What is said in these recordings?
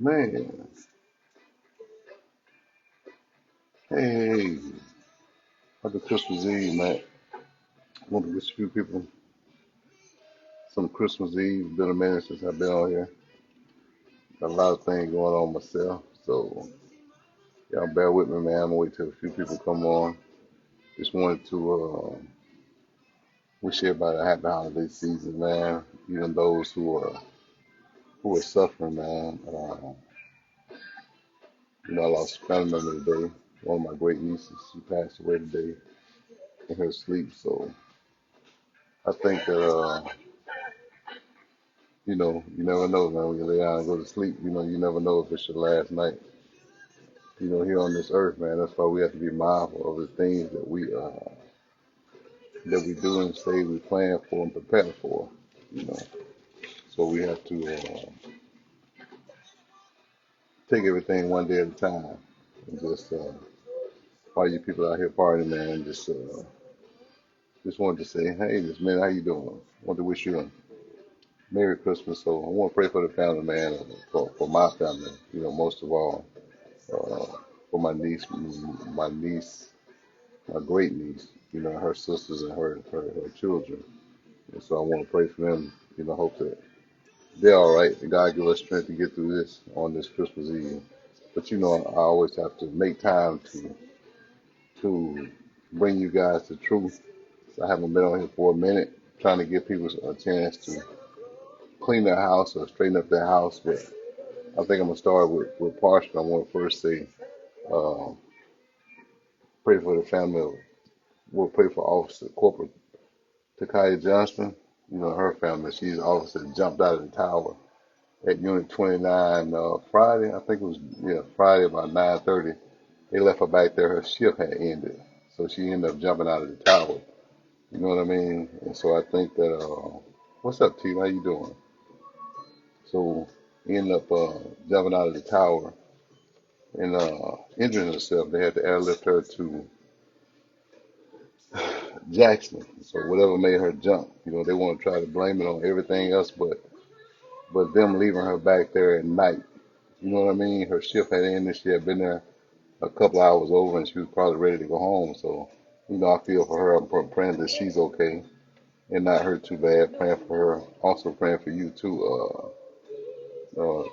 Man, hey, happy Christmas Eve, man. I want to wish a few people some Christmas Eve. Been a minute since I've been on here. Got a lot of things going on myself, so y'all bear with me, man. I'm gonna wait till a few people come on. Just wanted to wish everybody a happy holiday season, man. Even those who are suffering, man. I lost a family member today. One of my great nieces, she passed away today in her sleep. So I think that you never know, man. When you lay down and go to sleep, you never know if it's your last night, here on this earth, man. That's why we have to be mindful of the things that we do and say we plan for and prepare for, you know. So we have to take everything one day at a time. And just all you people out here partying, man, just wanted to say, hey, this man, how you doing? Want to wish you a Merry Christmas. So I want to pray for the family, man, for my family, most of all, for my niece, my great niece, her sisters and her children. And so I want to pray for them, hope that they're all right. And God give us strength to get through this on this Christmas Eve. But I always have to make time to bring you guys the truth. So I haven't been on here for a minute, trying to give people a chance to clean their house or straighten up their house. But I think I'm gonna start with Parchman. I want to first say, uh, pray for the family. We'll pray for Officer Corporal Takaya Johnston. Her family. She's the officer that jumped out of the tower at Unit 29 Friday. I think it was, yeah, Friday about 9:30. They left her back there. Her shift had ended, so she ended up jumping out of the tower. You know what I mean? And so I think that what's up, T? How you doing? So he ended up jumping out of the tower and injuring herself. They had to airlift her to Jackson. So whatever made her jump, they want to try to blame it on everything else, but them leaving her back there at night. You know what I mean? Her shift had ended. She had been there a couple hours over, and she was probably ready to go home. So, I feel for her. I'm praying that she's okay and not hurt too bad. Praying for her. Also praying for you too,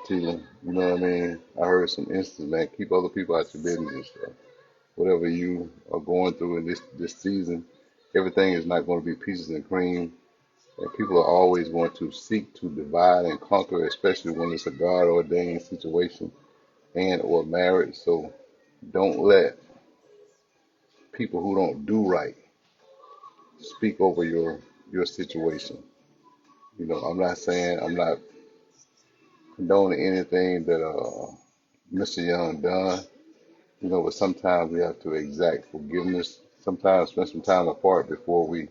T. You know what I mean? I heard some instances, man. Keep other people out your business. Whatever you are going through in this season, everything is not going to be peaches and cream. And people are always going to seek to divide and conquer, especially when it's a God ordained situation and or marriage. So don't let people who don't do right speak over your situation. I'm not condoning anything that Mr. Young done. But sometimes we have to exact forgiveness. Sometimes spend some time apart before we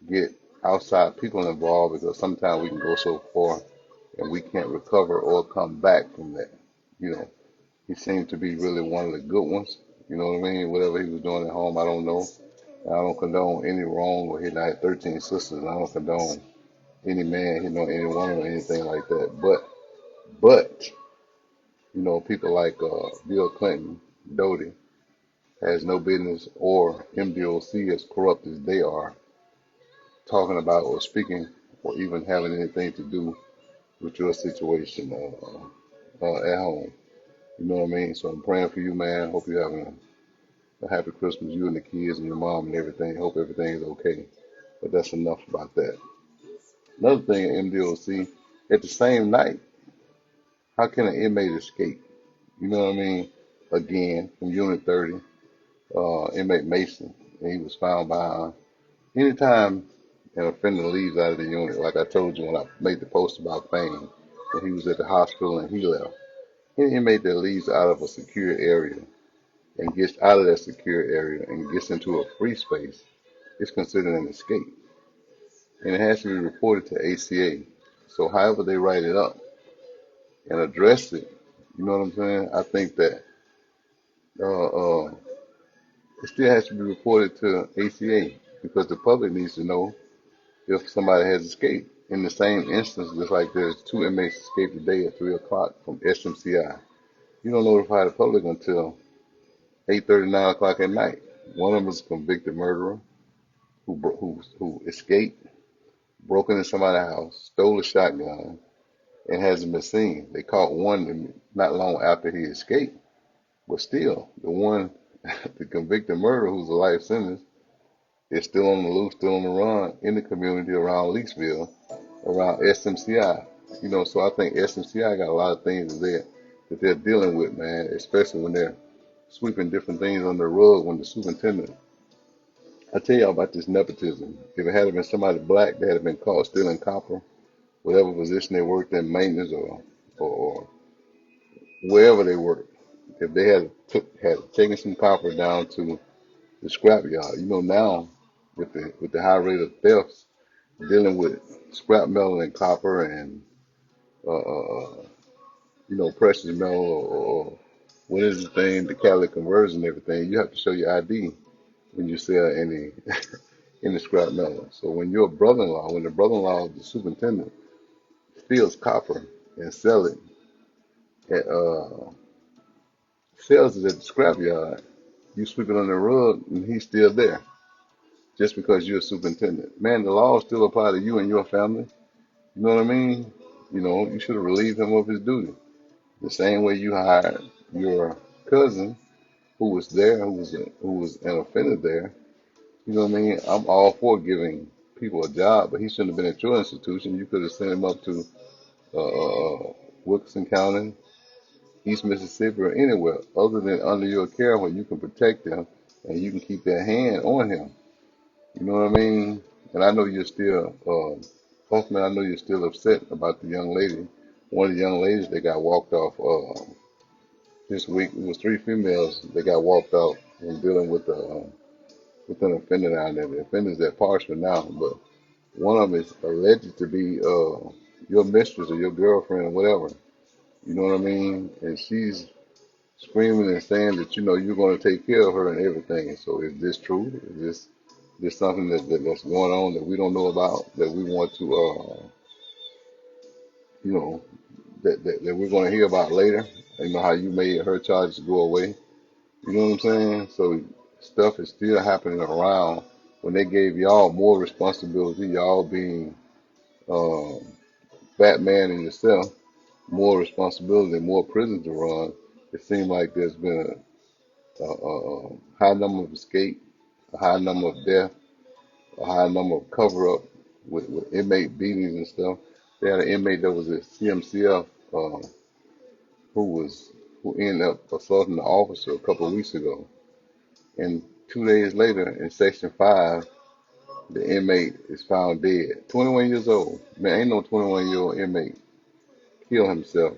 get outside people involved, because sometimes we can go so far and we can't recover or come back from that. You know, he seemed to be really one of the good ones. You know what I mean? Whatever he was doing at home, I don't know. I don't condone any wrong with hitting. I had 13 sisters, and I don't condone any man hitting on any woman or anything like that. But people like Bill Clinton, Doty, has no business, or MDOC, as corrupt as they are, talking about or speaking or even having anything to do with your situation at home. You know what I mean? So I'm praying for you, man. Hope you're having a happy Christmas, you and the kids and your mom and everything. Hope everything is okay. But that's enough about that. Another thing at MDOC, at the same night, how can an inmate escape? You know what I mean? Again, from Unit 30, inmate Mason, and he was found behind. Anytime an offender leaves out of the unit, like I told you when I made the post about Fame, when he was at the hospital and he left, any inmate that leaves out of a secure area and gets out of that secure area and gets into a free space is considered an escape. And it has to be reported to ACA. So however they write it up and address it, you know what I'm saying? I think that uh, uh, it still has to be reported to ACA, because the public needs to know if somebody has escaped. in the same instance, just like there's two inmates escaped today at 3 o'clock from SMCI. You don't notify the public until 8:30, 9 o'clock at night. One of them is a convicted murderer who escaped, broke into somebody's house, stole a shotgun, and hasn't been seen. They caught one not long after he escaped, but still, the one, the convicted murderer who's a life sentence, is still on the loose, still on the run in the community around Leakesville, around SMCI. So I think SMCI got a lot of things that they're dealing with, man, especially when they're sweeping different things under the rug when the superintendent. I tell y'all about this nepotism. If it had been somebody black, they had been caught stealing copper, whatever position they worked in, maintenance or wherever they worked. If they had taken some copper down to the scrap yard, now with the high rate of thefts, dealing with scrap metal and copper and precious metal or what is the thing, the catalytic conversion and everything, you have to show your ID when you sell any any scrap metal. So when your brother-in-law, when the brother-in-law of the superintendent steals copper and sells it at the scrap yard, you sweep it under the rug and he's still there just because you're a superintendent. Man, the laws still apply to you and your family. You know what I mean? You should have relieved him of his duty. The same way you hired your cousin who was there, who was an offender there. You know what I mean? I'm all for giving people a job, but he shouldn't have been at your institution. You could have sent him up to Wilkinson County, East Mississippi, or anywhere other than under your care where you can protect him and you can keep that hand on him. You know what I mean? And I know you're still, Hoffman, I know you're still upset about the young lady. One of the young ladies that got walked off this week. It was three females that got walked off and dealing with an offender down there. The offender's at Parchman now, but one of them is alleged to be your mistress or your girlfriend or whatever. You know what I mean? And she's screaming and saying that you're going to take care of her and everything. So is this true? Is this something that's going on that we don't know about, that we want to that we're going to hear about later? How you made her charges go away. You know what I'm saying? So stuff is still happening around when they gave y'all more responsibility, y'all being um, Batman and yourself, more responsibility, more prisons to run. It seems like there's been a high number of escape, a high number of death, a high number of cover up with inmate beatings and stuff. They had an inmate that was at CMCF who ended up assaulting the officer a couple of weeks ago. And 2 days later, in Section 5, the inmate is found dead. 21 years old. Man, ain't no 21-year-old inmate kill himself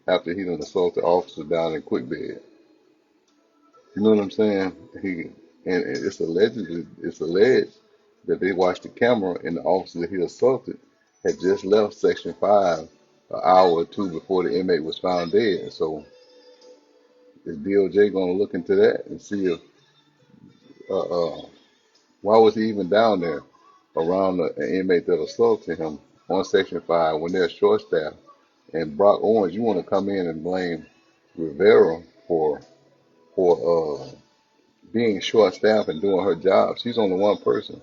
after he done assaulted the officer down in Quick Bed. You know what I'm saying? And it's alleged that they watched the camera and the officer that he assaulted had just left Section 5 an hour or two before the inmate was found dead. So is DOJ going to look into that and see if uh, uh, why was he even down there around an inmate that assaulted him on Section 5 when they're short staffed? And Brock Owens, you want to come in and blame Rivera for being short staffed and doing her job. She's only one person,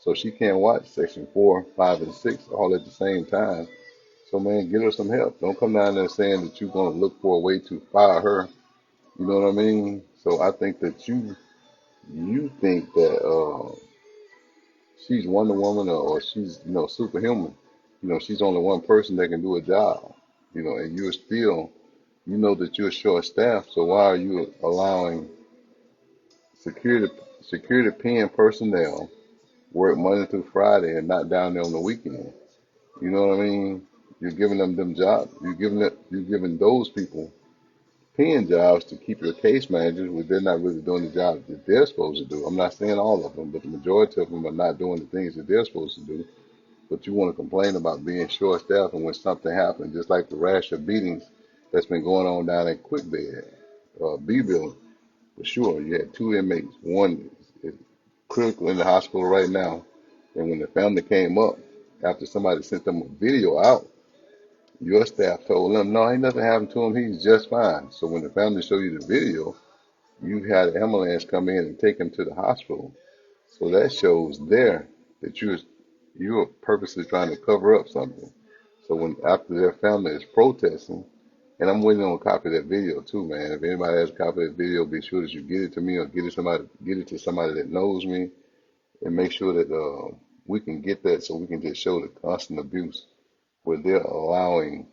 so she can't watch Section 4, 5, and 6 all at the same time. So man, get her some help. Don't come down there saying that you're going to look for a way to fire her. You know what I mean? So I think that you think that she's Wonder Woman or she's superhuman. She's only one person that can do a job. And you're still that you're short staffed. So why are you allowing security paying personnel work Monday through Friday and not down there on the weekend? You know what I mean? You're giving them jobs. You're giving those people paying jobs to keep your case managers, where they're not really doing the job that they're supposed to do. I'm not saying all of them, but the majority of them are not doing the things that they're supposed to do. But you want to complain about being short-staffed, and when something happens, just like the rash of beatings that's been going on down at Quick Bed, B building, for sure. You had two inmates. One is critical in the hospital right now, and when the family came up after somebody sent them a video out, your staff told them, no, ain't nothing happened to him. He's just fine. So when the family show you the video, you had an ambulance come in and take him to the hospital. So that shows there that you're purposely trying to cover up something. So when after their family is protesting, and I'm waiting on a copy of that video too, man. If anybody has a copy of that video, be sure that you get it to me or get it to somebody that knows me, and make sure that we can get that so we can just show the constant abuse where they're allowing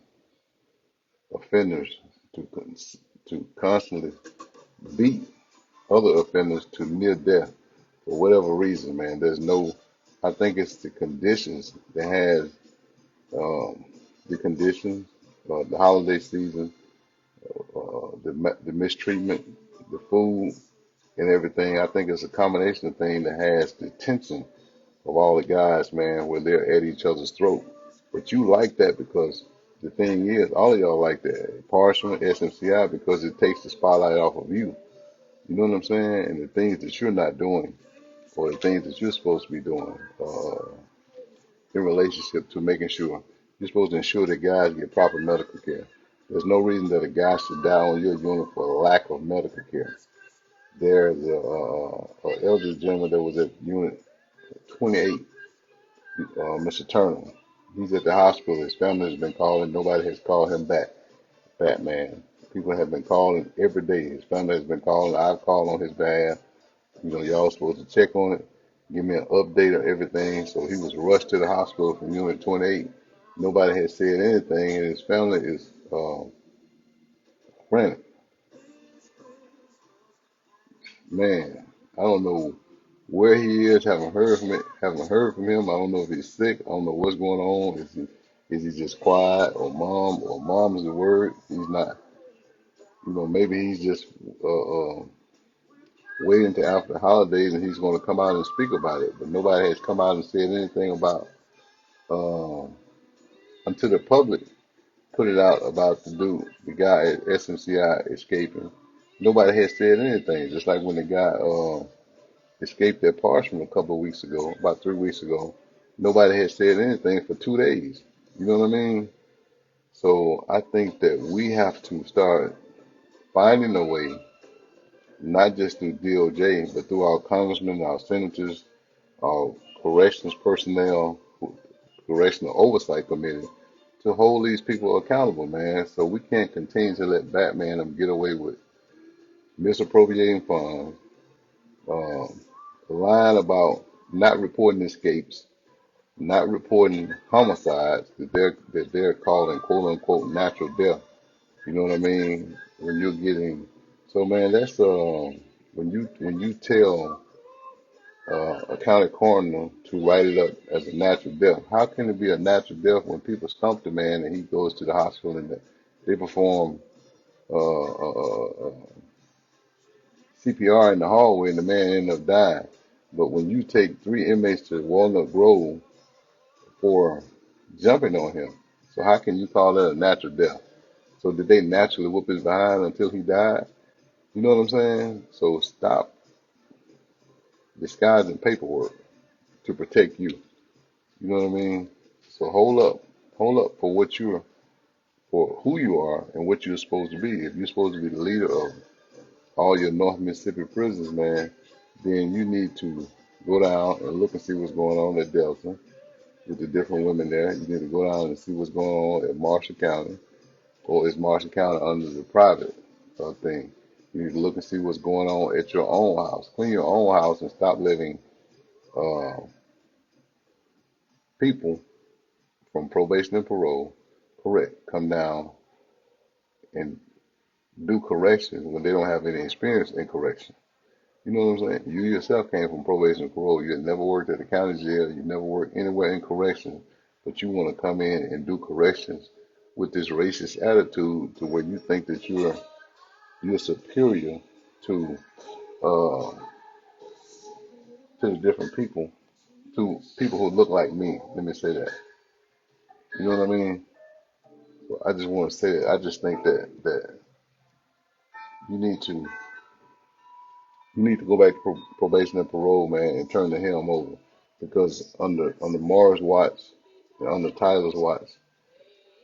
offenders to to constantly beat other offenders to near death for whatever reason, man. I think it's the conditions that has the conditions, the holiday season, the mistreatment, the food, and everything. I think it's a combination of things that has the tension of all the guys, man, where they're at each other's throat. But you like that because the thing is, all of y'all like that. Parchman, SMCI, because it takes the spotlight off of you. You know what I'm saying? And the things that you're not doing, or the things that you're supposed to be doing in relationship to making sure you're supposed to ensure that guys get proper medical care. There's no reason that a guy should die on your unit for lack of medical care. There's a elderly gentleman that was at unit 28, Mr. Turner. He's at the hospital. His family has been calling. Nobody has called him back. Batman. People have been calling every day. His family has been calling. I've called on his behalf. You know, y'all supposed to check on it, give me an update of everything. So he was rushed to the hospital from unit 28. Nobody has said anything, and his family is frantic. Man, I don't know where he is. Haven't heard from it. Haven't heard from him. I don't know if he's sick. I don't know what's going on. Is he just quiet, or mom is the word? He's not. You know, maybe he's just waiting until after the holidays and he's going to come out and speak about it. But nobody has come out and said anything about um, until the public put it out about the guy at SMCI escaping. Nobody has said anything. Just like when the guy escaped at Parchman a couple of weeks ago, about 3 weeks ago, nobody had said anything for 2 days. You know what I mean? So I think that we have to start finding a way, not just through DOJ, but through our congressmen, our senators, our corrections personnel, correctional oversight committee, to hold these people accountable, man. So we can't continue to let Batman them get away with misappropriating funds, um, lying about not reporting escapes, not reporting homicides that they're calling quote unquote natural death. You know what I mean? When you're getting so, man, that's when you tell a county coroner to write it up as a natural death. How can it be a natural death when people stump the man and he goes to the hospital and they perform CPR in the hallway and the man ended up dying? But when you take 3 inmates to Walnut Grove for jumping on him, so how can you call that a natural death? So did they naturally whoop his behind until he died? You know what I'm saying? So stop disguising paperwork to protect you. You know what I mean? So hold up for for who you are and what you're supposed to be. If you're supposed to be the leader of all your North Mississippi prisons, man, then you need to go down and look and see what's going on at Delta with the different women there. You need to go down and see what's going on at Marshall County, or is Marshall County under the private thing? You need to look and see what's going on at your own house. Clean your own house and stop letting uh, people from probation and parole, correct, come down and do correction when they don't have any experience in correction. You know what I'm saying? You yourself came from probation and parole. You had never worked at the county jail. You never worked anywhere in correction, but you want to come in and do corrections with this racist attitude to where you think that you're superior to uh, to the different people, to people who look like me. Let me say that. You know what I mean? So I just want to say that. I just think that you need to You need to go back to probation and parole, man, and turn the helm over. Because under Mars watch, on the Tyler's watch.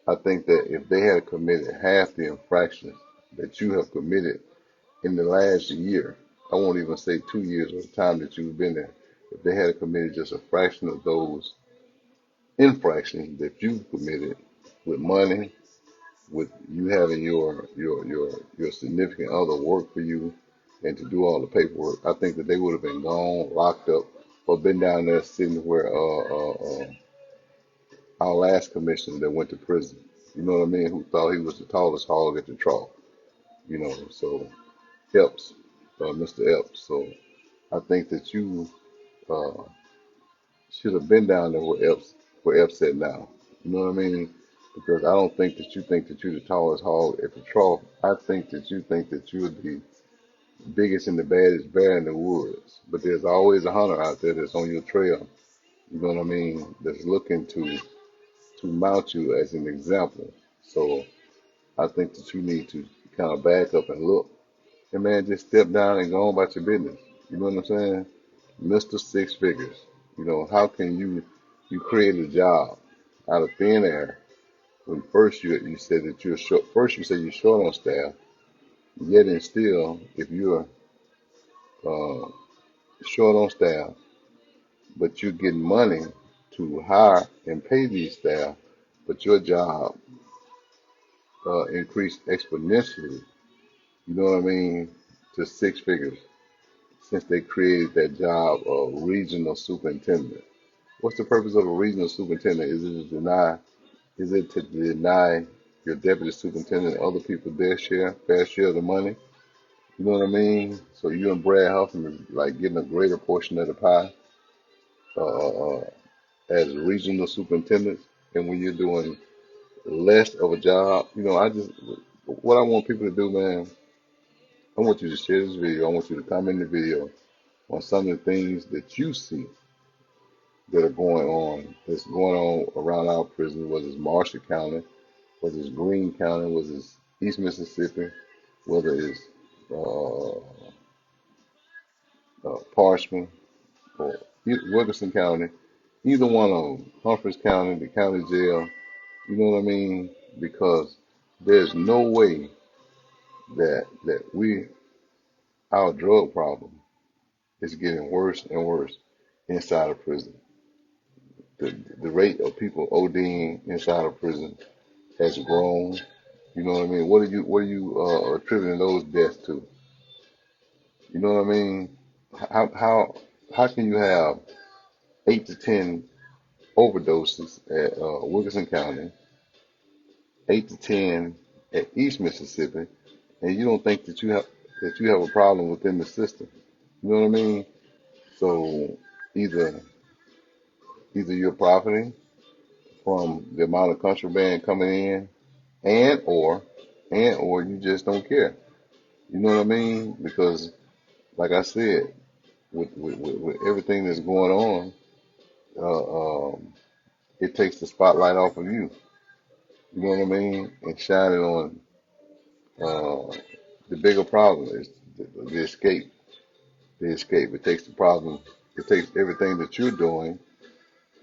I think that if they had committed half the infractions that you have committed in the last year, I won't even say 2 years or the time that you've been there, if they had committed just a fraction of those infractions that you've committed with money, with you having your significant other work for you and to do all the paperwork, I think that they would have been gone, locked up, or been down there sitting where our last commissioner that went to prison. You know what I mean? Who thought he was the tallest hog at the trough. You know, so Epps, Mr. Epps. So I think that you uh, should have been down there where Epps at now. You know what I mean? Because I don't think that you're the tallest hog at the trough. I think that you're the biggest and the baddest bear in the woods. But there's always a hunter out there that's on your trail. You know what I mean? That's looking to mount you as an example. So I think that you need to kind of back up and look. And man, just step down and go on about your business. You know what I'm saying? Mr. Six Figures. You know, how can you create a job out of thin air when first you said that you're short, first you said you're short on staff, yet and still if you're uh, short on staff, but you're getting money to hire and pay these staff, but your job increased exponentially, you know what I mean, to six figures since they created that job of regional superintendent. What's the purpose of a regional superintendent? Is it to deny your deputy superintendent and other people their fair share of the money? You know what I mean? So you and Brad Huffman is like getting a greater portion of the pie uh, uh, uh, as regional superintendents, and when you're doing less of a job, you know, what I want people to do, man, I want you to share this video. I want you to comment the video on some of the things that you see that's going on around our prison, whether it's Marshall County, whether it's Greene County, whether it's East Mississippi, whether it's uh, Parchman or Wilkerson County, either one of them, Humphreys County, the county jail, you know what I mean? Because there's no way that our drug problem is getting worse and worse inside of prison. The rate of people ODing inside of prison has grown. You know what I mean? What are you attributing those deaths to? You know what I mean? How can you have 8 to 10 overdoses at Wilkerson County, 8 to 10 at East Mississippi, and you don't think that you have a problem within the system? You know what I mean? So either you're profiting from the amount of contraband coming in, and or you just don't care. You know what I mean? Because like I said, with everything that's going on, it takes the spotlight off of you. You know what I mean? And shine it on uh, the bigger problem is the escape. The escape. It takes the problem. It takes everything that you're doing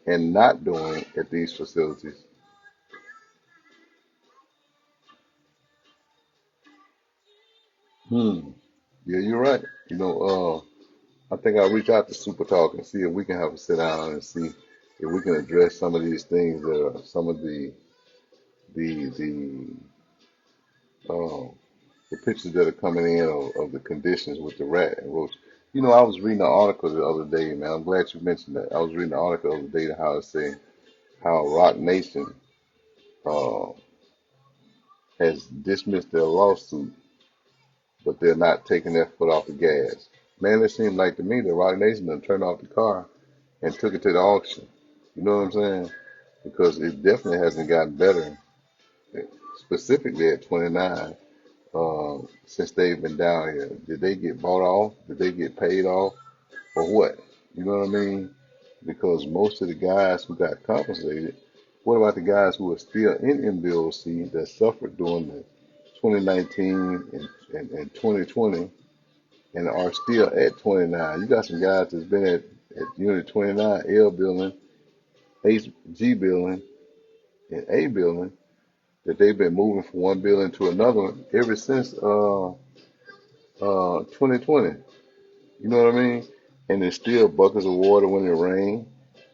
and not doing at these facilities. Hmm. Yeah, you're right. You know, I think I'll reach out to Super Talk and see if we can have a sit down and see if we can address some of these things that are some of the um, the pictures that are coming in of the conditions with the rat and roach. You know, I was reading an article the other day, man. I'm glad you mentioned that. I was reading an article the other day how it said how Rock Nation uh, has dismissed their lawsuit, but they're not taking their foot off the gas. Man, it seemed like to me that Rock Nation done turned off the car and took it to the auction. You know what I'm saying? Because it definitely hasn't gotten better, specifically at 29, since they've been down here. Did they get bought off? Did they get paid off? Or what? You know what I mean? Because most of the guys who got compensated, what about the guys who are still in MBOC that suffered during the 2019 and 2020 and are still at 29? You got some guys that's been at Unit 29, L building, HG building and A building, that they've been moving from one building to another one ever since 2020. You know what I mean? And there's still buckets of water when it rains.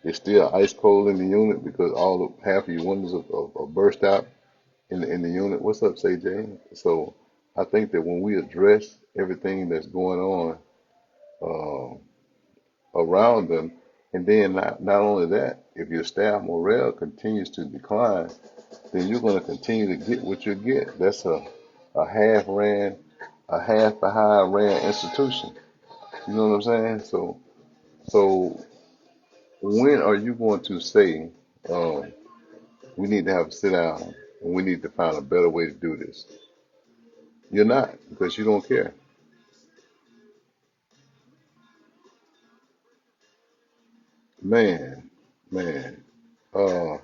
It's still ice cold in the unit because half of your windows are burst out in the unit. What's up, CJ? So I think that when we address everything that's going on around them, and then not only that, if your staff morale continues to decline, then you're going to continue to get what you get. That's a half behind ran institution. You know what I'm saying? So when are you going to say, um, we need to have a sit down and we need to find a better way to do this? You're not, because you don't care. Man, man. Uh,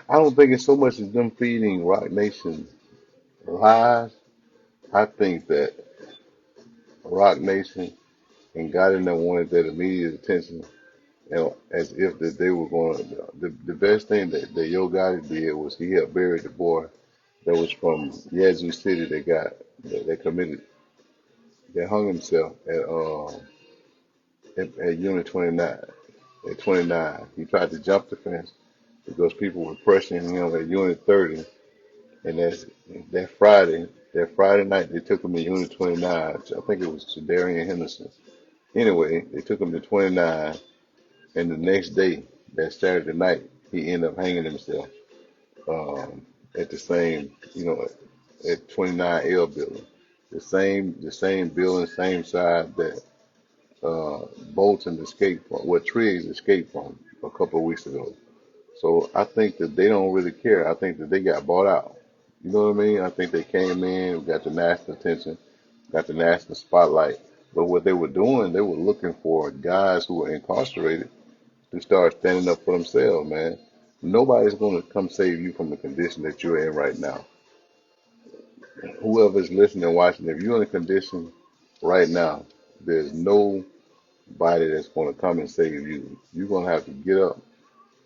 I don't think it's so much as them feeding Rock Nation lies. I think that Rock Nation and got in there wanted that immediate attention, as if that they were going to. The best thing that Yo Gotti did was he helped bury the boy that was from Yazoo City that committed that hung himself at Unit 29. At 29, he tried to jump the fence because people were pressuring him at Unit 30, and that Friday. That Friday night, they took him to Unit 29. I think it was to Darian Henderson. Anyway, they took him to 29, and the next day, that Saturday night, he ended up hanging himself at the same, at 29L building, the same building, same side that Bolton escaped from, what Triggs escaped from a couple of weeks ago. So I think that they don't really care. I think that they got bought out. You know what I mean? I think they came in, got the national attention, got the national spotlight. But what they were doing, they were looking for guys who were incarcerated to start standing up for themselves, man. Nobody's going to come save you from the condition that you're in right now. Whoever's listening and watching, if you're in a condition right now, there's nobody that's going to come and save you. You're going to have to get up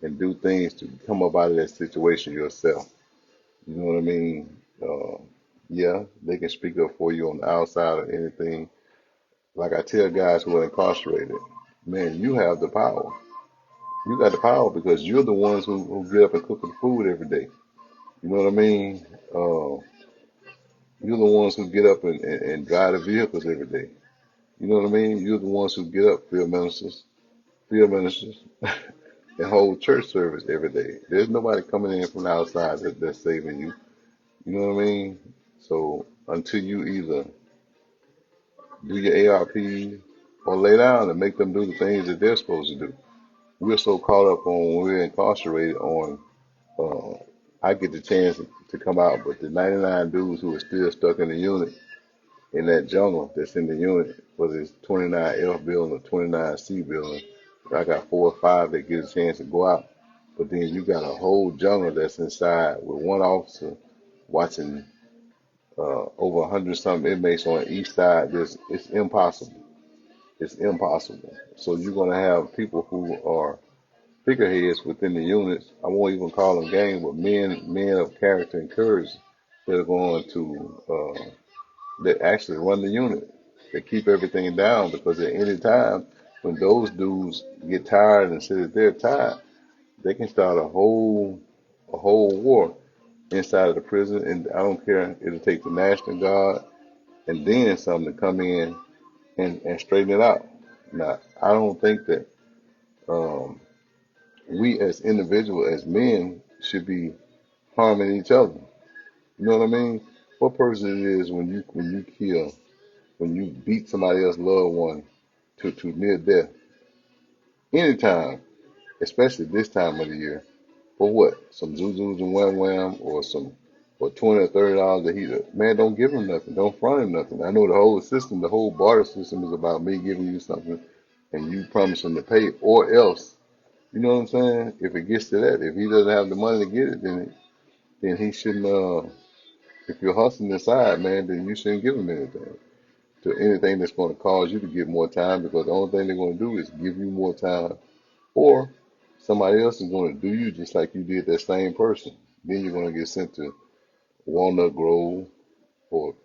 and do things to come up out of that situation yourself. You know what I mean? Yeah, they can speak up for you on the outside or anything. Like I tell guys who are incarcerated, man, you have the power. You got the power because you're the ones who get up and cook the food every day. You know what I mean? Uh, you're the ones who get up and drive the vehicles every day. You know what I mean? You're the ones who get up, field ministers, and hold church service every day. There's nobody coming in from the outside that's saving you. You know what I mean? So until you either do your ARP or lay down and make them do the things that they're supposed to do. We're so caught up on when we're incarcerated on, uh, I get the chance to come out, but the 99 dudes who are still stuck in the unit, in that jungle that's in the unit, whether it's 29F building or 29C building, I got 4 or 5 that get a chance to go out. But then you got a whole jungle that's inside with one officer watching over 100 something inmates on each side. It's impossible. It's impossible. So you're going to have people who are figureheads within the units. I won't even call them gang, but men of character and courage that are going to that actually run the unit. They keep everything down because at any time when those dudes get tired and say that they're tired, they can start a whole war inside of the prison. And I don't care. It'll take the National Guard and then some to come in and straighten it out. Now, I don't think that um, we as individuals, as men, should be harming each other. You know what I mean? What person it is when you kill, when you beat somebody else's loved one to near death, anytime, especially this time of the year, for what? Some zuzus and wham wham or some or $20 or $30 a heat. Man, don't give him nothing. Don't front him nothing. I know the whole system, the whole barter system is about me giving you something and you promising to pay or else. You know what I'm saying? If it gets to that, if he doesn't have the money to get it, then he shouldn't. If you're hustling inside, man, then you shouldn't give him anything. To anything that's going to cause you to get more time, because the only thing they're going to do is give you more time or somebody else is going to do you just like you did that same person. Then you're going to get sent to Walnut Grove or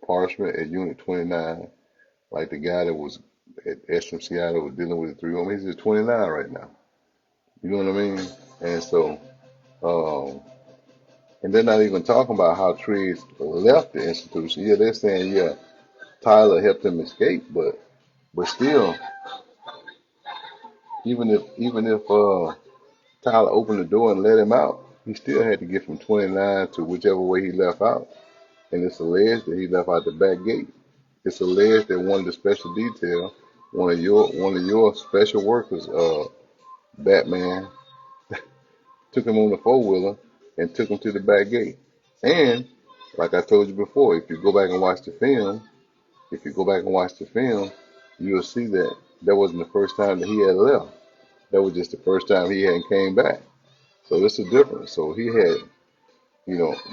Parchman at Unit 29, like the guy that was at SMCI that was dealing with the 3 He's at 29 right now. You know what I mean? And so, um, and they're not even talking about how Triggs left the institution. Yeah, they're saying, yeah, Tyler helped him escape, but still, even if Tyler opened the door and let him out, he still had to get from 29 to whichever way he left out. And it's alleged that he left out the back gate. It's alleged that one of the special detail, one of your special workers, Batman, took him on the 4-wheeler and took him to the back gate. And like I told you before, if you go back and watch the film, you'll see that that wasn't the first time that he had left. That was just the first time he hadn't came back. So it's a difference. So he had,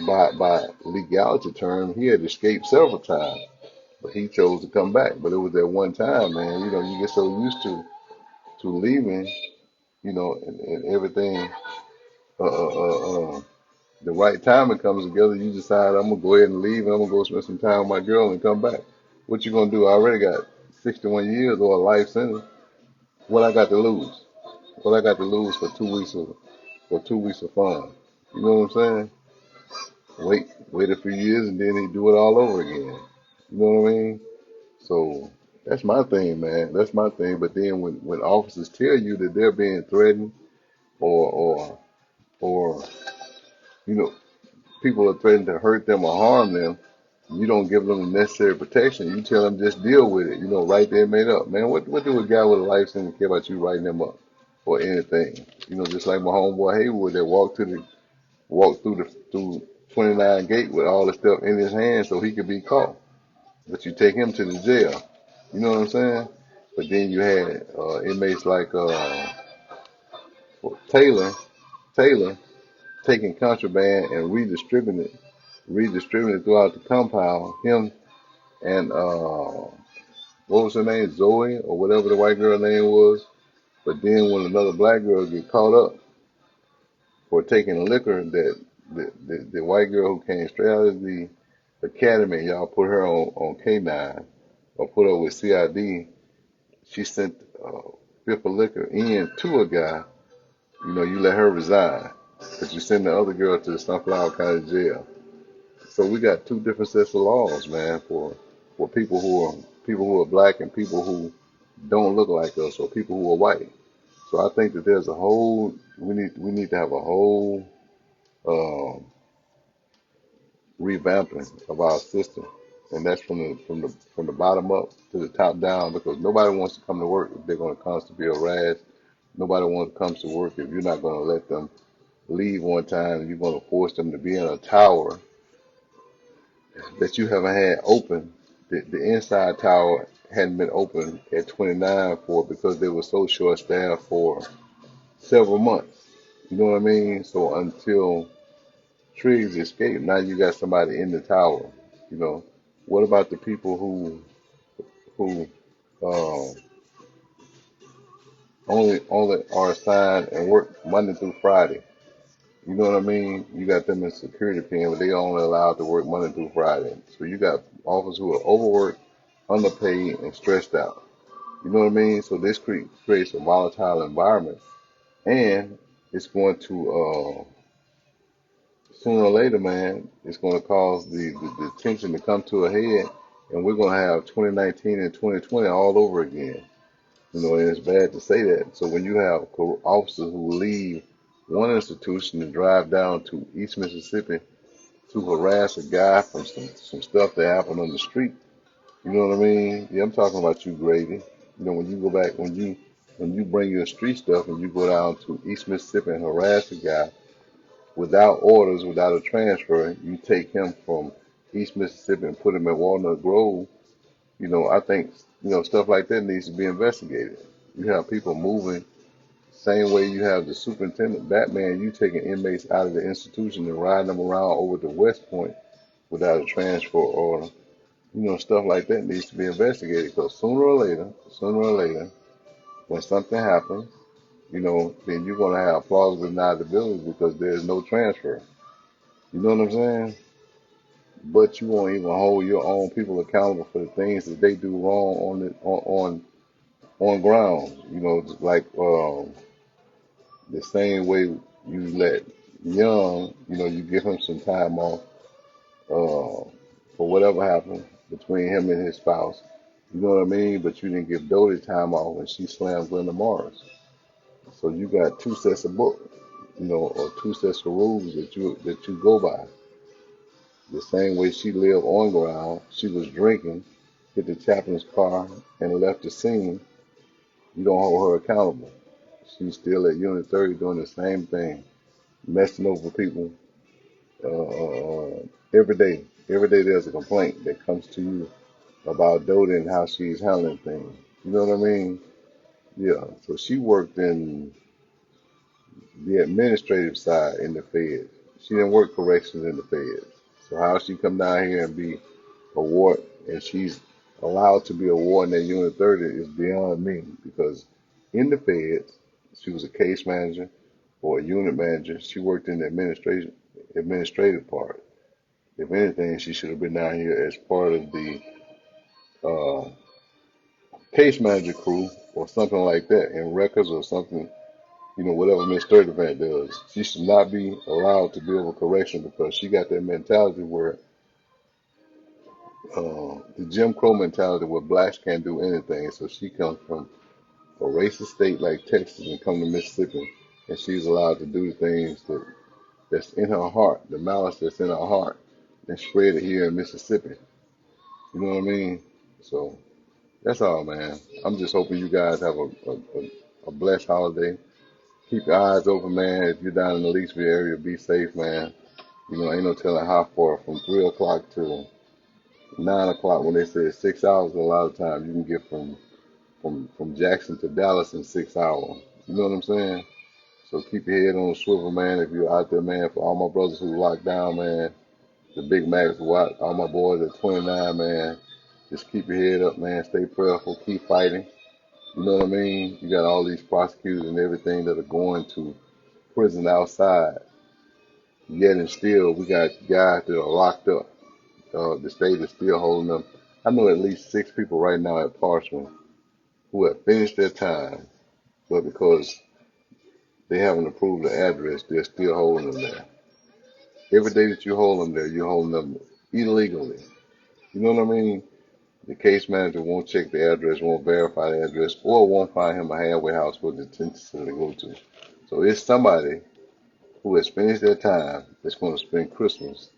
by legality term, he had escaped several times, but he chose to come back. But it was that one time, man. You get so used to leaving, and everything. Uh, uh, uh, uh, the right time it comes together, you decide I'm gonna go ahead and leave, and I'm gonna go spend some time with my girl and come back. What you gonna do? I already got 61 years or a life sentence. What I got to lose? What I got to lose for 2 weeks of fun? You know what I'm saying? Wait a few years and then he do it all over again. You know what I mean? So that's my thing, man. That's my thing. But then when officers tell you that they're being threatened or or you know people are threatening to hurt them or harm them, you don't give them the necessary protection. You tell them just deal with it. Right there made up. Man, what do a guy with a life sentence care about you writing them up or anything? Just like my homeboy Haywood that walked through 29 gate with all the stuff in his hand so he could be caught. But you take him to the jail. You know what I'm saying? But then you had inmates like Taylor, Taylor taking contraband and redistributing it throughout the compound. Him and what was her name, Zoe or whatever the white girl name was. But then when another black girl get caught up for taking liquor, that the white girl who came straight out of the academy, y'all put her on K9 or put her with CID. She sent fifth of liquor in to a guy. You let her resign, but you send the other girl to the Sunflower County Jail. So we got two different sets of laws, man, for people who are black and people who don't look like us or people who are white. So I think that there's a whole we need to have a whole um, revamping of our system, and that's from the bottom up to the top down because nobody wants to come to work if they're going to constantly be harassed. Nobody wants to come to work if you're not going to let them leave on time and you're going to force them to be in a tower that you haven't had open. The inside tower hadn't been open at 29 for because they were so short staffed for several months. You know what I mean? So until Triggs escaped, now you got somebody in the tower. You know, what about the people who um, only are assigned and work Monday through Friday? You know what I mean? You got them in security pen, but they only allowed to work Monday through Friday. So you got officers who are overworked, underpaid, and stressed out. You know what I mean? So this creates a volatile environment, and it's going to sooner or later, man, it's going to cause the tension to come to a head, and we're going to have 2019 and 2020 all over again. And it's bad to say that. So when you have officers who leave one institution and drive down to East Mississippi to harass a guy from some stuff that happened on the street, you know what I mean? Yeah, I'm talking about you, Grady. When you go back, when you bring your street stuff and you go down to East Mississippi and harass a guy without orders, without a transfer, you take him from East Mississippi and put him at Walnut Grove. I think stuff like that needs to be investigated. You have people moving same way you have the superintendent, Batman, you taking inmates out of the institution and riding them around over to West Point without a transfer order. Stuff like that needs to be investigated because sooner or later, when something happens, then you're going to have plausible deniability because there's no transfer. You know what I'm saying? But you won't even hold your own people accountable for the things that they do wrong on grounds. Just like the same way you let Young, you give him some time off for whatever happened between him and his spouse. You know what I mean? But you didn't give Dodie time off when she slammed Glenda Morris. So you got two sets of books, or two sets of rules that you go by. The same way she lived on ground, she was drinking, hit the chaplain's car, and left the scene. You don't hold her accountable. She's still at Unit 30 doing the same thing, messing over people every day. Every day there's a complaint that comes to you about Dodie and how she's handling things. You know what I mean? Yeah. So she worked in the administrative side in the Feds. She didn't work corrections in the Feds. So how she come down here and be a ward, and she's allowed to be a warden at Unit 30 is beyond me because in the Feds, she was a case manager or a unit manager. She worked in the administrative part. If anything, she should have been down here as part of the uh, case manager crew or something like that in records or something, whatever Miss Sturdivant does. She should not be allowed to deal with correction because she got that mentality where the Jim Crow mentality where blacks can't do anything. So she comes from a racist state like Texas and come to Mississippi, and she's allowed to do the things that's in her heart, the malice that's in her heart, and spread it here in Mississippi. You know what I mean? So that's all, man. I'm just hoping you guys have a blessed holiday. Keep your eyes open, man. If you're down in the Leesville area, be safe, man. Ain't no telling how far from 3 o'clock to 9 o'clock when they say 6 hours. A lot of times you can get from Jackson to Dallas in 6 hours. You know what I'm saying? So keep your head on a swivel, man. If you're out there, man, for all my brothers who locked down, man, the Big Macs, all my boys at 29, man, just keep your head up, man. Stay prayerful. Keep fighting. You know what I mean? You got all these prosecutors and everything that are going to prison outside. Yet and still, we got guys that are locked up. The state is still holding them. I know at least 6 people right now at Parchman who have finished their time, but because they haven't approved the address, they're still holding them there. Every day that you hold them there, you're holding them illegally. You know what I mean? The case manager won't check the address, won't verify the address, or won't find him a halfway house for the detention center to go to. So it's somebody who has finished their time that's going to spend Christmas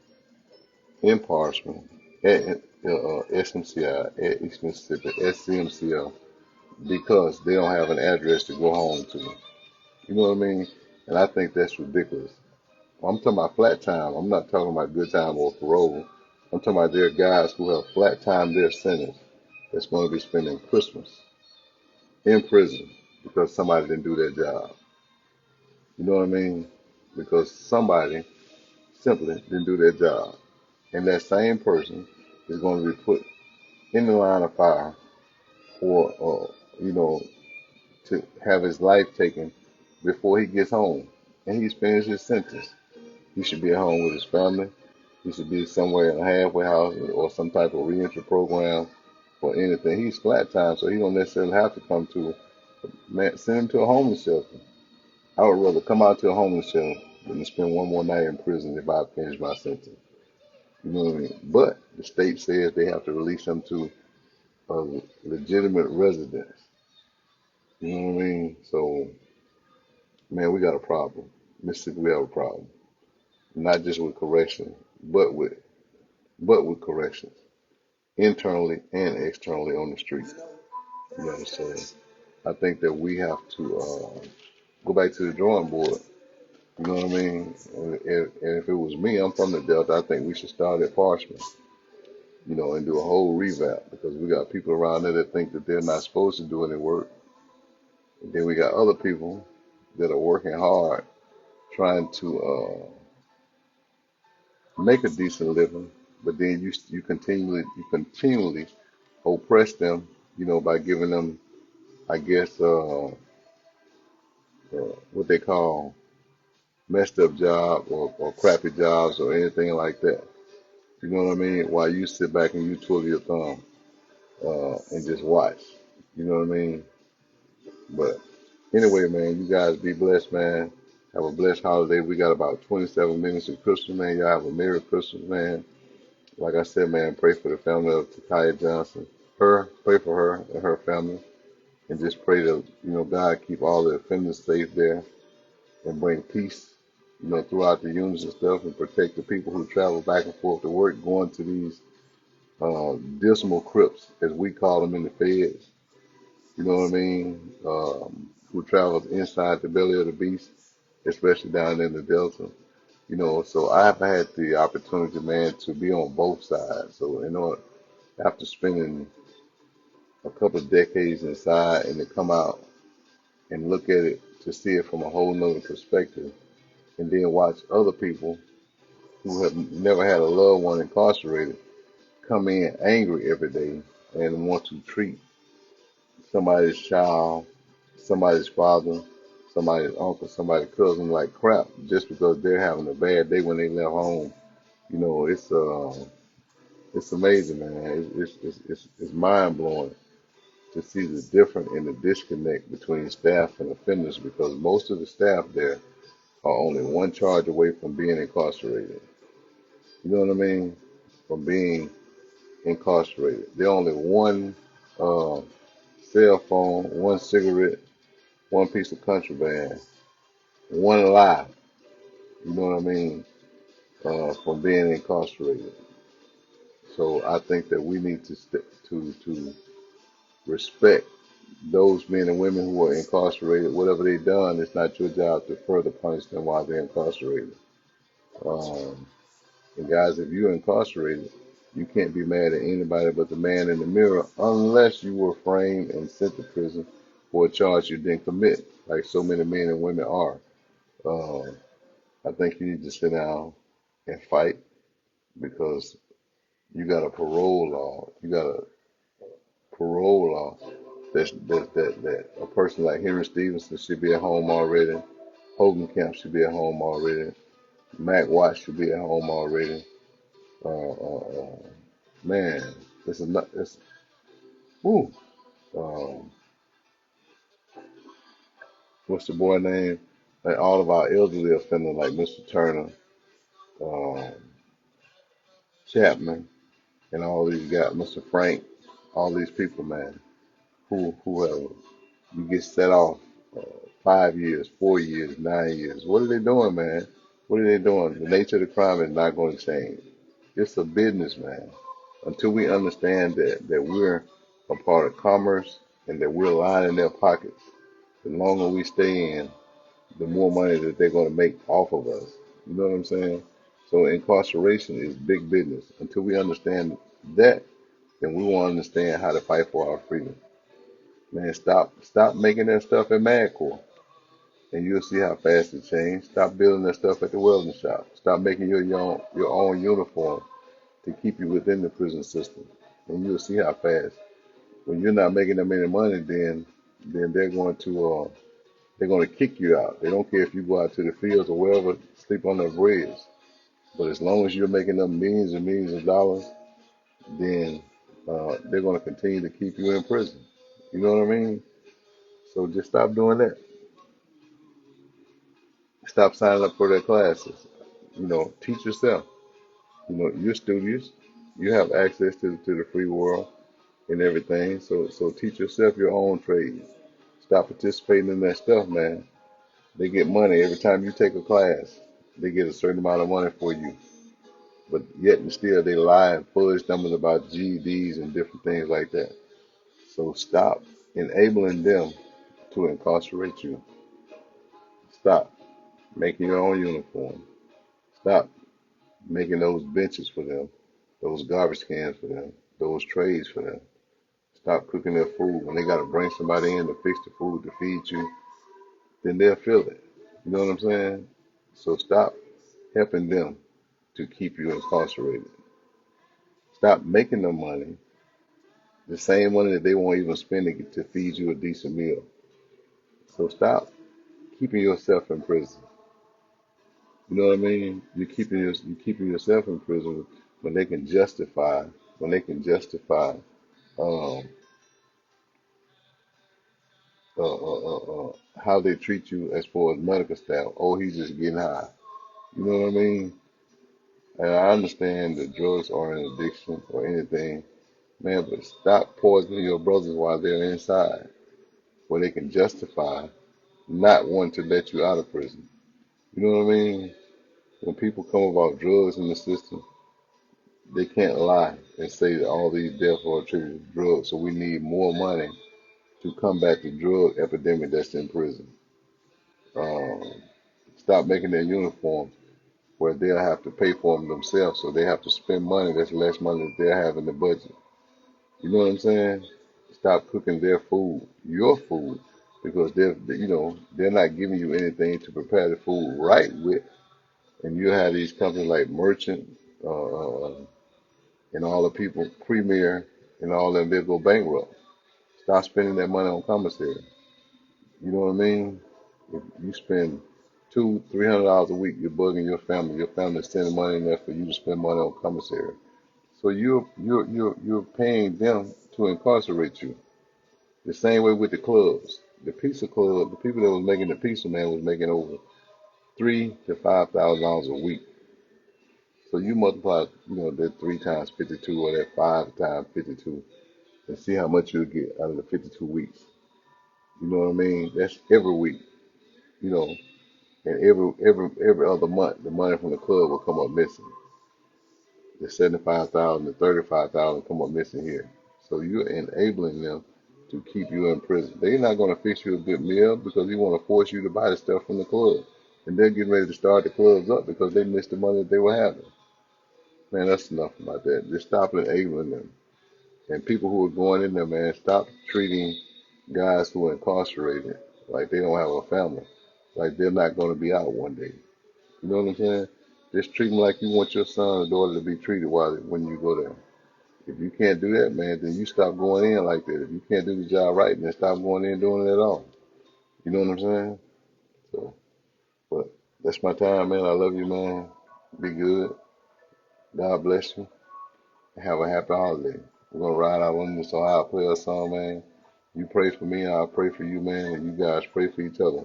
in Parchman, at SMCI, at East Mississippi, at CMCF, because they don't have an address to go home to. You know what I mean? And I think that's ridiculous. I'm talking about flat time. I'm not talking about good time or parole. I'm talking about there are guys who have flat time their sentence that's going to be spending Christmas in prison because somebody didn't do their job. You know what I mean? Because somebody simply didn't do their job. And that same person is going to be put in the line of fire or, to have his life taken before he gets home and he's finished his sentence. He should be at home with his family. He should be somewhere in a halfway house or some type of reentry program or anything. He's flat time, so he don't necessarily have to come to, man, send him to a homeless shelter. I would rather come out to a homeless shelter than to spend one more night in prison if I finish my sentence. You know what I mean? But the state says they have to release him to a legitimate residence. You know what I mean? So, man, we got a problem. Mississippi, we have a problem. Not just with corrections, but with corrections, internally and externally on the street. You know, so I think that we have to go back to the drawing board. You know what I mean? And if it was me, I'm from the Delta, I think we should start at Parchman, and do a whole revamp because we got people around there that think that they're not supposed to do any work. And then we got other people that are working hard trying to make a decent living, but then you continually oppress them, by giving them, I guess, what they call messed up job or crappy jobs or anything like that. You know what I mean? While you sit back and you twiddle your thumb and just watch. You know what I mean? But anyway, man, you guys be blessed, man. Have a blessed holiday. We got about 27 minutes of Christmas, man. Y'all have a Merry Christmas, man. Like I said, man, pray for the family of Takaya Johnson. Pray for her and her family. And just pray that, God keep all the offenders safe there and bring peace, throughout the units and stuff and protect the people who travel back and forth to work, going to these dismal crypts, as we call them in the feds. You know what I mean? Who travels inside the belly of the beast, especially down in the Delta. So I have had the opportunity, man, to be on both sides. So, after spending a couple of decades inside and to come out and look at it to see it from a whole nother perspective, and then watch other people who have never had a loved one incarcerated come in angry every day and want to treat somebody's child, somebody's father, somebody's uncle, somebody's cousin like crap just because they're having a bad day when they left home. It's amazing, man. It's mind blowing to see the difference and the disconnect between staff and offenders because most of the staff there are only one charge away from being incarcerated. You know what I mean? From being incarcerated. They're only one uh, cell phone, one cigarette, one piece of contraband, one lie. You know what I mean? From being incarcerated. So I think that we need to respect those men and women who are incarcerated. Whatever they've done, it's not your job to further punish them while they're incarcerated. Um, and guys, if you're incarcerated, you can't be mad at anybody but the man in the mirror unless you were framed and sent to prison for a charge you didn't commit, like so many men and women are. Um, I think you need to sit down and fight because you got a parole law. You got a parole law that a person like Henry Stevenson should be at home already. Hogan Camp should be at home already. Mac Watts should be at home already. Man, this is not this. Ooh, um, what's the boy name? Like all of our elderly offenders, like Mr. Turner, um, Chapman, and all these guys, Mr. Frank, all these people, man, whoever you get set off uh, 5 years, 4 years, 9 years. What are they doing, man? What are they doing? The nature of the crime is not going to change. It's a business, man. Until we understand that we're a part of commerce and that we're lining their pockets, the longer we stay in, the more money that they're going to make off of us. You know what I'm saying? So incarceration is big business. Until we understand that, then we won't understand how to fight for our freedom. Man, stop making that stuff in MadCore, and you'll see how fast it changes. Stop building that stuff at the welding shop. Stop making your own uniform to keep you within the prison system, and you'll see how fast. When you're not making them any money, then they're going to kick you out. They don't care if you go out to the fields or wherever, sleep on their bridges. But as long as you're making them millions and millions of dollars, then they're going to continue to keep you in prison. You know what I mean? So just stop doing that. Stop signing up for their classes. Teach yourself. You're studious. You have access to the free world and everything. So teach yourself your own trade. Stop participating in that stuff, man. They get money every time you take a class. They get a certain amount of money for you. But yet and still they lie and fudge numbers about GEDs and different things like that. So stop enabling them to incarcerate you. Stop making your own uniform. Stop making those benches for them, those garbage cans for them, those trays for them. Stop cooking their food. When they got to bring somebody in to fix the food to feed you, then they'll feel it. You know what I'm saying? So stop helping them to keep you incarcerated. Stop making them money, the same money that they won't even spend to feed you a decent meal. So stop keeping yourself in prison. You know what I mean? You're keeping yourself in prison when they can justify when they can justify um, how they treat you as far as medical staff. Oh, he's just getting high. You know what I mean? And I understand that drugs are an addiction or anything, man, but stop poisoning your brothers while they're inside, where they can justify not wanting to let you out of prison. You know what I mean? When people come about drugs in the system, they can't lie and say that all these deaths are attributed to drugs. So we need more money to combat the drug epidemic that's in prison. Um, Stop making their uniforms where they'll have to pay for them themselves, so they have to spend money that's less money that they have in the budget. You know what I'm saying? Stop cooking their food, your food, because they're not giving you anything to prepare the food right with. And you have these companies like Merchant, and all the people, Premier, and all them, they go bankrupt. Stop spending that money on commissary. You know what I mean? If you spend $200-300 a week, you're bugging your family. Your family's sending money in there for you to spend money on commissary. So you're paying them to incarcerate you. The same way with the clubs. The pizza club, the people that was making the pizza, man, was making over $3,000 to $5,000 a week. So you multiply, that 3 times 52 or that 5 times 52, and see how much you'll get out of the 52 weeks. You know what I mean? That's every week. You know, and every other month, the money from the club will come up missing. The 75,000 to 35,000 come up missing here. So you're enabling them to keep you in prison. They're not going to fix you a good meal because they want to force you to buy the stuff from the club. And they're getting ready to start the clubs up because they missed the money that they were having. Man, that's enough about that. Just stop enabling them. And people who are going in there, man, stop treating guys who are incarcerated like they don't have a family, like they're not going to be out one day. You know what I'm saying? Just treat them like you want your son or daughter to be treated when you go there. If you can't do that, man, then you stop going in like that. If you can't do the job right, then stop going in doing it at all. You know what I'm saying? So, but that's my time, man. I love you, man. Be good. God bless you. Have a happy holiday. We're gonna ride out on this Ohio play a song, man. You pray for me, I'll pray for you, man, and you guys pray for each other.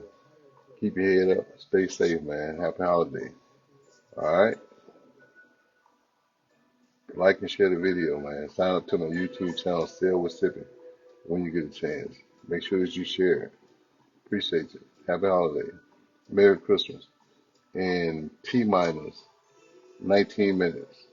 Keep your head up. Stay safe, man. Happy holiday. All right? Like and share the video, man. Sign up to my YouTube channel, Sell with Sipping, when you get a chance. Make sure that you share it. Appreciate you. Happy holiday. Merry Christmas. In T minus 19 minutes.